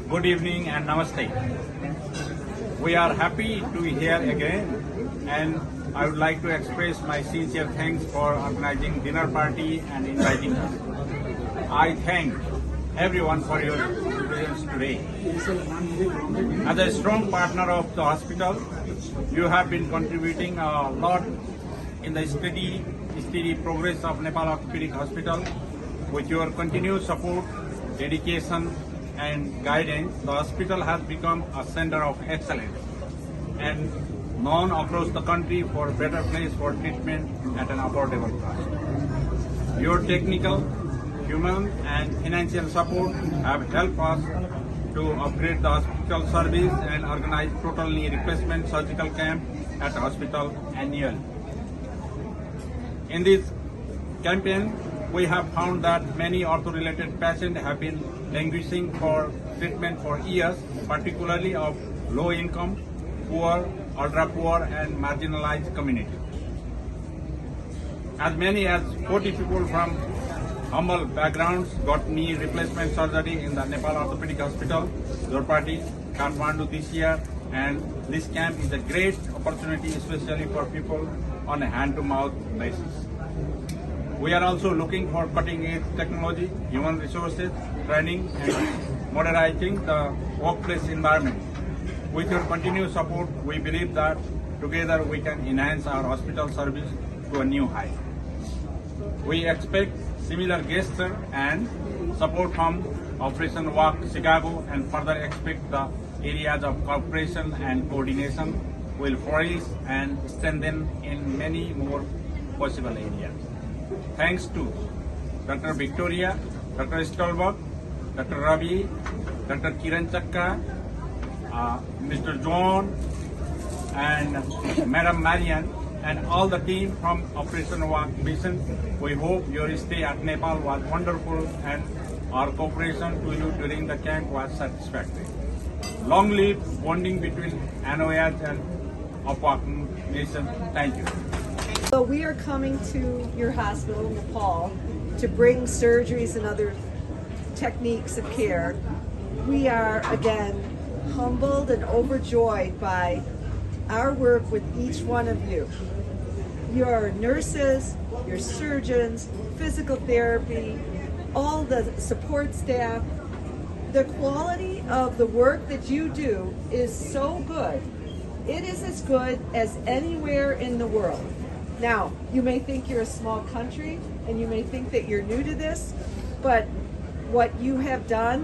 Good evening and namaste. We are happy to be here again, and I would like to express my sincere thanks for organizing dinner party and inviting us. I thank everyone for your presence today. As a strong partner of the hospital, you have been contributing a lot in the steady progress of Nepal Orthopedic Hospital. With your continued support, dedication, and guidance, the hospital has become a center of excellence and known across the country for a better place for treatment at an affordable cost. Your technical, human, and financial support have helped us to upgrade the hospital service and organize total knee replacement surgical camp at the hospital annually. In this campaign, we have found that many ortho-related patients have been languishing for treatment for years, particularly of low income, poor, ultra-poor, and marginalized communities. As many as 40 people from humble backgrounds got knee replacement surgery in the Nepal Orthopedic Hospital, Zorpati, Kathmandu this year, and this camp is a great opportunity, especially for people on a hand-to-mouth basis. We are also looking for cutting-edge technology, human resources, training, and modernizing the workplace environment. With your continued support, we believe that together we can enhance our hospital service to a new height. We expect similar gesture and support from Operation Walk Chicago, and further expect the areas of cooperation and coordination will flourish and strengthen in many more possible areas. Thanks to Dr. Victoria, Dr. Stolberg, Dr. Ravi, Dr. Kiran Chakka, Mr. John, and Madam Marian, and all the team from Operation Walk Mission. We hope your stay at Nepal was wonderful and our cooperation to you during the camp was satisfactory. Long live bonding between NOH and Opwak Nation. Thank you. So we are coming to your hospital in Nepal to bring surgeries and other techniques of care. We are, again, humbled and overjoyed by our work with each one of you. Your nurses, your surgeons, physical therapy, all the support staff. The quality of the work that you do is so good. It is as good as anywhere in the world. Now, you may think you're a small country and you may think that you're new to this, but what you have done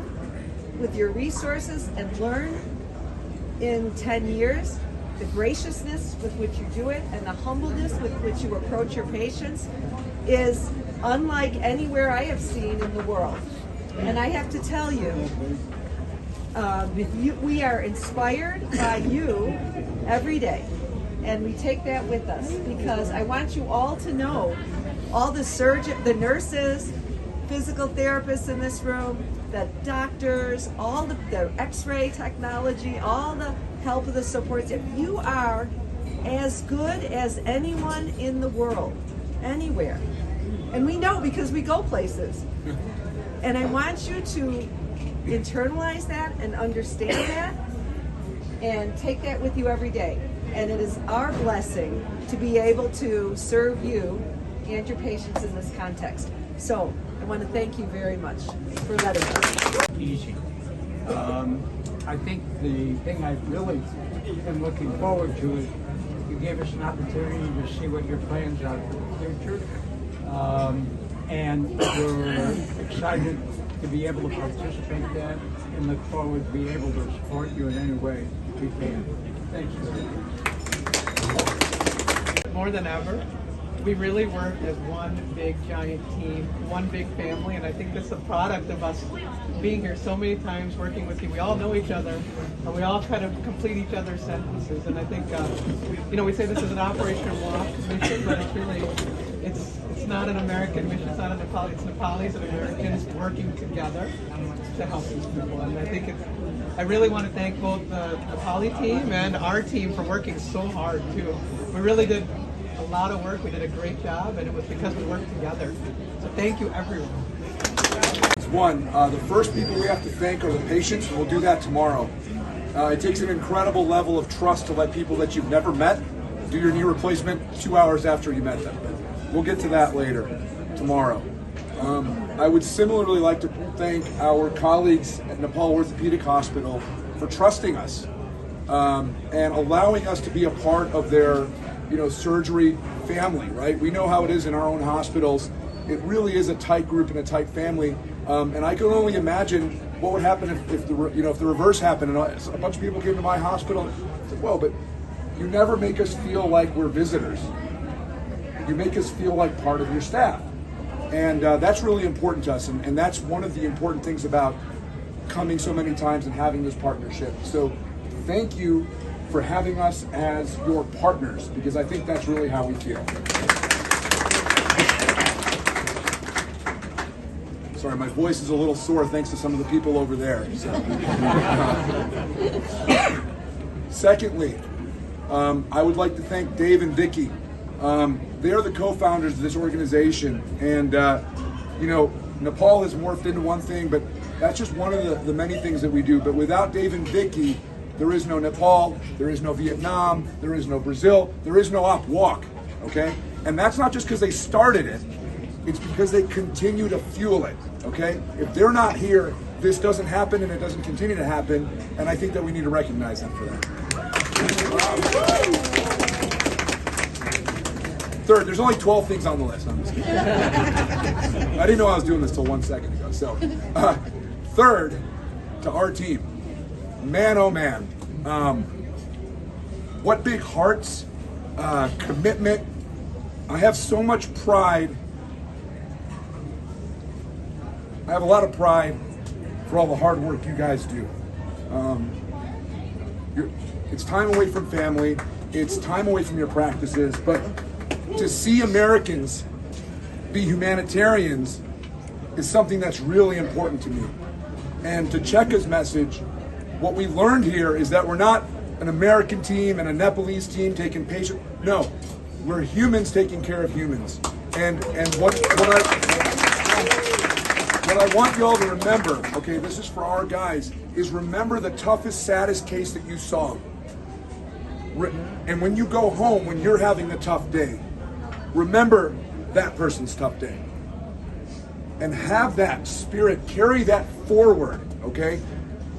with your resources and learned in 10 years, the graciousness with which you do it and the humbleness with which you approach your patients is unlike anywhere I have seen in the world. And I have to tell you, we are inspired by you every day. And we take that with us because I want you all to know, all the surgeons, the nurses, physical therapists in this room, the doctors, all the x-ray technology, all the help of the support staff. You are as good as anyone in the world, anywhere. And we know because we go places. And I want you to internalize that and understand that and take that with you every day. And it is our blessing to be able to serve you and your patients in this context. So I want to thank you very much for letting us. Easy. I think the thing I really am looking forward to is you gave us an opportunity to see what your plans are for the future. And we're excited to be able to participate in that and look forward to being able to support you in any way we can. Thanks very much. More than ever, we really work as one big giant team, one big family, and I think that's a product of us being here so many times, working with you. We all know each other, and we all kind of complete each other's sentences. And I think, we say this is an Operation Walk mission, but it's really, it's not an American mission. It's not a Nepali. It's Nepalis and Americans working together to help these people. And I think I really want to thank both the Nepali team and our team for working so hard too. We really did a lot of work. We did a great job, and it was because we worked together. So thank you, everyone. One, the first people we have to thank are the patients, and we'll do that tomorrow. It takes an incredible level of trust to let people that you've never met do your knee replacement 2 hours after you met them. We'll get to that later, tomorrow. I would similarly like to thank our colleagues at Nepal Orthopedic Hospital for trusting us and allowing us to be a part of their, surgery family, right? We know how it is in our own hospitals. It really is a tight group and a tight family. And I can only imagine what would happen if the reverse happened and a bunch of people came to my hospital and said, well, but you never make us feel like we're visitors. You make us feel like part of your staff. And that's really important to us. And that's one of the important things about coming so many times and having this partnership. So thank you for having us as your partners, because I think that's really how we feel. Sorry, my voice is a little sore thanks to some of the people over there. So. Secondly, I would like to thank Dave and Vicky. They are the co-founders of this organization, and Nepal has morphed into one thing, but that's just one of the many things that we do. But without Dave and Vicky, there is no Nepal, there is no Vietnam, there is no Brazil, there is no Op Walk, okay? And that's not just because they started it, it's because they continue to fuel it, okay? If they're not here, this doesn't happen and it doesn't continue to happen, and I think that we need to recognize them for that. Third, there's only 12 things on the list. I'm just kidding. I didn't know I was doing this till 1 second ago. So, third, to our team, man, oh man, what big hearts, commitment. I have so much pride. I have a lot of pride for all the hard work you guys do. It's time away from family. It's time away from your practices, but to see Americans be humanitarians is something that's really important to me. And to Cheka's message, what we learned here is that we're not an American team and a Nepalese team taking patients. No, we're humans taking care of humans. And what I want you all to remember, okay, this is for our guys, is remember the toughest, saddest case that you saw. And when you go home, when you're having a tough day, remember that person's tough day. And have that spirit, carry that forward, okay?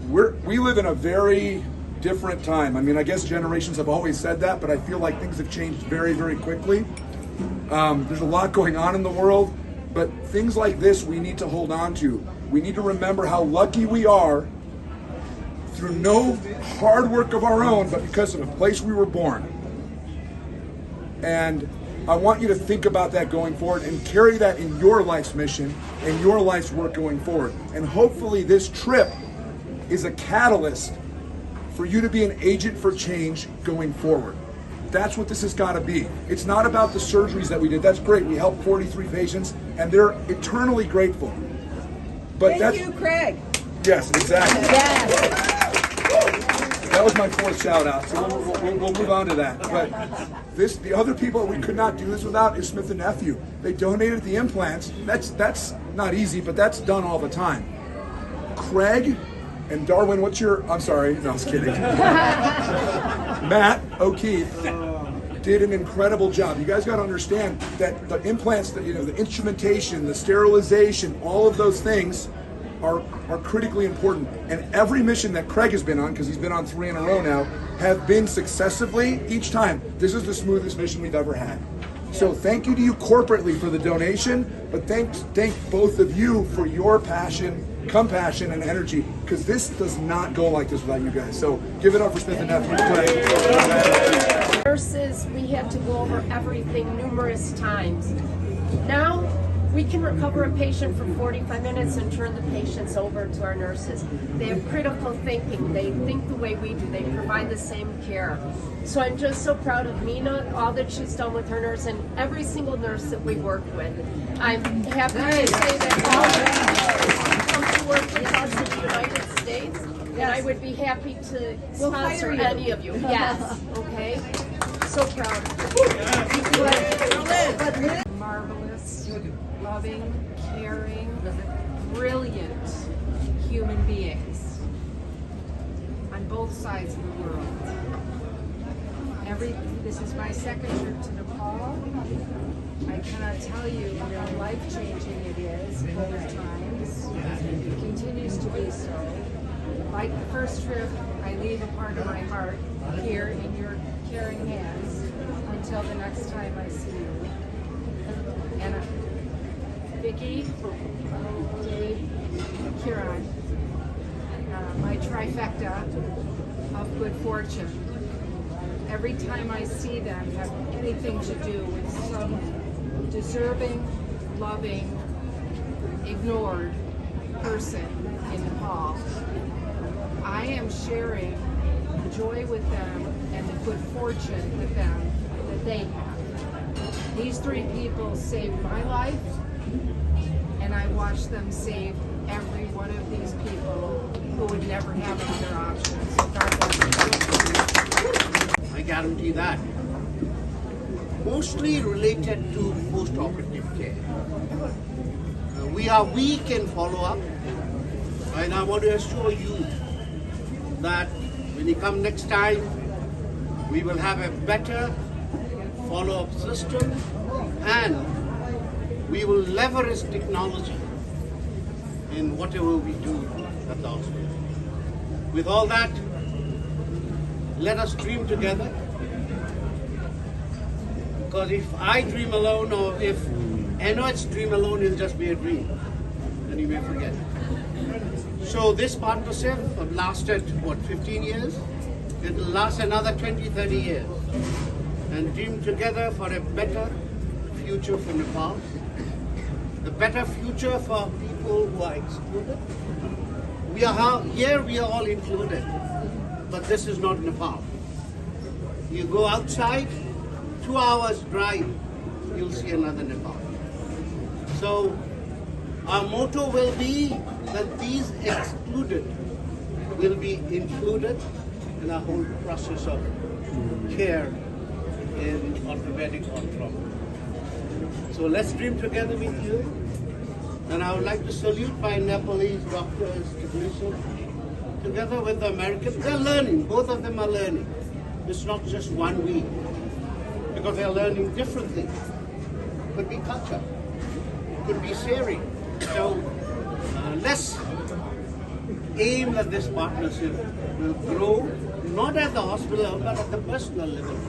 We live in a very different time. I mean, I guess generations have always said that, but I feel like things have changed very, very quickly. There's a lot going on in the world, but things like this we need to hold on to. We need to remember how lucky we are through no hard work of our own, but because of the place we were born. And I want you to think about that going forward and carry that in your life's mission and your life's work going forward. And hopefully this trip is a catalyst for you to be an agent for change going forward. That's what this has got to be. It's not about the surgeries that we did. That's great. We helped 43 patients, and they're eternally grateful. But Thank you, Craig. Yes, exactly. Yes. That was my fourth shout out, so we'll move on to that. But the other people we could not do this without is Smith & Nephew. They donated the implants. That's not easy, but that's done all the time. Craig and Darwin, I'm sorry, no, I was kidding. Matt O'Keefe did an incredible job. You guys got to understand that the implants, the instrumentation, the sterilization, all of those things are critically important. And every mission that Craig has been on, because he's been on 3 in a row now, have been successively each time. This is the smoothest mission we've ever had. So thank you to you corporately for the donation, but thank both of you for your passion, compassion, and energy, because this does not go like this without you guys. So give it up for Smith & Nephew. Nurses, we had to go over everything numerous times. Now, we can recover a patient for 45 minutes and turn the patients over to our nurses. They have critical thinking. They think the way we do. They provide the same care. So I'm just so proud of Mina, all that she's done with her nurse, and every single nurse that we work with. I'm happy to say that all nurses come to work with us in the United States, and I would be happy to sponsor any of you. Yes, okay? So proud. Marvelous, loving, caring, brilliant human beings on both sides of the world. This is my second trip to Nepal. I cannot tell you how life-changing it is both times. It continues to be so. Like the first trip, I leave a part of my heart here in your caring hands until the next time I see you. And Vicki, Dave, Kieran, my trifecta of good fortune. Every time I see them have anything to do with some deserving, loving, ignored person in Nepal, I am sharing the joy with them and the good fortune with them that they have. These three people saved my life, and I watched them save every one of these people who would never have other options. God bless you. I guarantee that. Mostly related to post-operative care. We are weak in follow-up, and I want to assure you that when you come next time, we will have a better follow-up system, and we will leverage technology in whatever we do at the hospital. With all that, let us dream together, because if I dream alone, or if NOH dream alone, it'll just be a dream and you may forget it. So this partnership have lasted, 15 years? It will last another 20, 30 years, and dream together for a better future for Nepal, the better future for people who are excluded. We are here, we are all included. But this is not Nepal. You go outside, 2 hours drive, you'll see another Nepal. So our motto will be that these excluded will be included in our whole process of care in orthopedic arthropathy. So let's dream together with you. And I would like to salute my Nepalese doctors, technicians, together with the Americans. They're learning, both of them are learning. It's not just 1 week, because they're learning different things. Could be culture, could be sharing. So let's aim that this partnership will grow, not at the hospital level, but at the personal level.